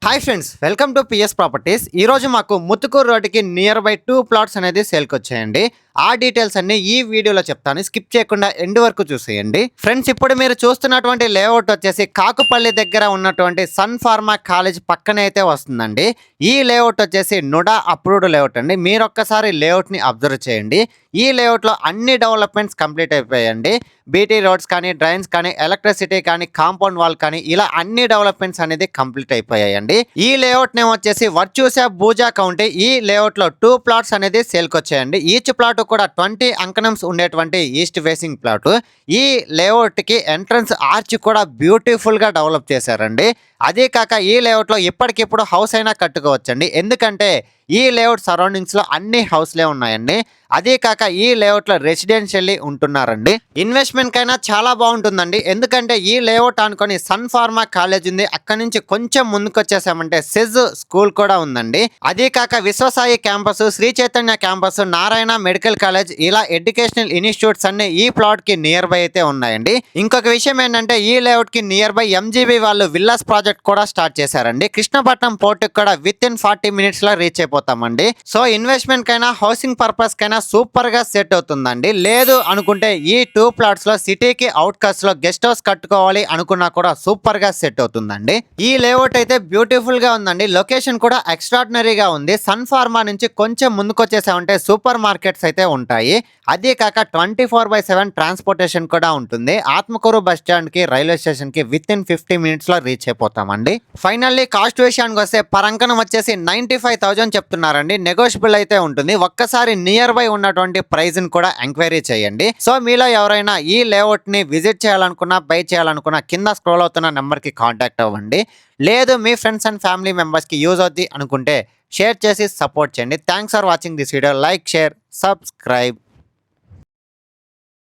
Hi friends, welcome to PS properties. ఈరోజు మాకు ముత్తుకూరు రోడ్డుకి నియర్ బై 2 ప్లాట్స్ అనేది సేల్కి వచ్చాయండి. ఆ డీటెయిల్స్ అన్ని ఈ వీడియోలో చెప్తాను, స్కిప్ చేయకుండా ఎండ్ వరకు చూసేయండి. ఫ్రెండ్స్, ఇప్పుడు మీరు చూస్తున్నటువంటి లేఅవుట్ వచ్చేసి కాకుపల్లి దగ్గర ఉన్నటువంటి సన్ ఫార్మా కాలేజ్ పక్కనే అయితే వస్తుందండి. ఈ లేఅవుట్ వచ్చేసి నుడా అప్రూవ్డ్ లేఅవుట్ అండి. మీరు ఒక్కసారి లేఅవుట్ని అబ్జర్వ్ చేయండి. ఈ లేఅవుట్లో అన్ని డెవలప్మెంట్స్ కంప్లీట్ అయిపోయాయండి. బీటీ రోడ్స్ కానీ, డ్రైన్స్ కానీ, ఎలక్ట్రిసిటీ కానీ, కాంపౌండ్ వాల్ కానీ, ఇలా అన్ని డెవలప్మెంట్స్ అనేది కంప్లీట్ అయిపోయాయండి. ఈ లేఅవుట్ నేమ్ వచ్చేసి వర్చూసా బూజా కౌంటీ. ఈ లేఅవుట్ లో 2 ప్లాట్స్ అనేది సేల్కి వచ్చాయండి. ఈచ్ ప్లాట్ కూడా 20 అంకణమ్స్ ఉండేటువంటి ఈస్ట్ ఫేసింగ్ ప్లాట్. ఈ లేఅవుట్ కి ఎంట్రన్స్ ఆర్చ్ కూడా బ్యూటిఫుల్ గా డెవలప్ చేశారండి. అదే కాక ఈ లేఅవుట్ లో ఇప్పటికిప్పుడు హౌస్ అయినా కట్టుకోవచ్చండి. ఎందుకంటే ఈ లేఅవుట్ సరౌండింగ్స్ లో అన్ని హౌస్లే ఉన్నాయండి. అదే కాక ఈ లేఅవుట్ లో రెసిడెన్షియల్లీ ఉంటున్నారండి. ఇన్వెస్ట్మెంట్ కైనా చాలా బాగుంటుందండి. ఎందుకంటే ఈ లేఅవుట్ అనుకొని సన్ ఫార్మా కాలేజ్ ఉంది. అక్కడి నుంచి కొంచెం ముందుకు వచ్చేసామంటే సెజ్ స్కూల్ కూడా ఉందండి. అదే కాక Vishwasai campus, Sri Chaitanya campus, Narayana medical college, ఇలా ఎడ్యుకేషనల్ ఇన్స్టిట్యూట్స్ అన్ని ఈ ప్లాట్ కి నియర్ బై అయితే ఉన్నాయండి. ఇంకొక విషయం ఏంటంటే ఈ లేఅవుట్ కి నియర్ బై ఎంజీబీ వాళ్ళు విల్లాస్ ప్రాజెక్ట్ కూడా స్టార్ట్ చేశారండి. కృష్ణపట్నం పోర్ట్ కూడా విత్ ఇన్ 40 minutes లో రీచ్ అయిపోతామండి. సో ఇన్వెస్ట్మెంట్ కైనా, హౌసింగ్ పర్పస్ కైనా సూపర్ గా సెట్ అవుతుందండి. లేదు అనుకుంటే ఈ 2 ప్లాట్స్ లో సిటీకి అవుట్కట్స్ లో గెస్ట్ హౌస్ కట్టుకోవాలి అనుకున్నా కూడా సూపర్ గా సెట్ అవుతుందండి. ఈ లేఅవుట్ అయితే బ్యూటిఫుల్ గా ఉందండి. లొకేషన్ కూడా ఎక్స్ట్రాడినరీగా ఉంది. సన్ ఫార్మా నుంచి కొంచెం ముందుకు వచ్చేసామంటే సూపర్ మార్కెట్స్ అయితే ఉంటాయి. అదే కాక 24/7 ట్రాన్స్పోర్టేషన్ కూడా ఉంటుంది. ఆత్మకూరు బస్ స్టాండ్ కి, రైల్వే స్టేషన్ కి విత్ ఇన్ 50 minutes లో రీచ్ అయిపోతామండి. ఫైనల్లీ కాస్ట్ విషయానికి వస్తే పరంకనం వచ్చేసి 95,000 చెప్తున్నారండి. నెగోషియబుల్ అయితే ఉంటుంది. ఒక్కసారి నియర్ బై ఉన్నటువంటి ప్రైస్ ని కూడా ఎంక్వైరీ చేయండి. సో మీలో ఎవరైనా ఈ లేఅవుట్ ని విజిట్ చేయాలనుకున్నా, బై చేయాలనుకున్నా కింద స్క్రోల్ అవుతున్న నెంబర్ కి కాంటాక్ట్ అవ్వండి. లేదు మీ ఫ్రెండ్స్ అండ్ ఫ్యామిలీ మెంబర్స్ కి యూజ్ అవుద్ది అనుకుంటే షేర్ చేసి సపోర్ట్ చేయండి. Thanks for watching this video. Like, share, subscribe.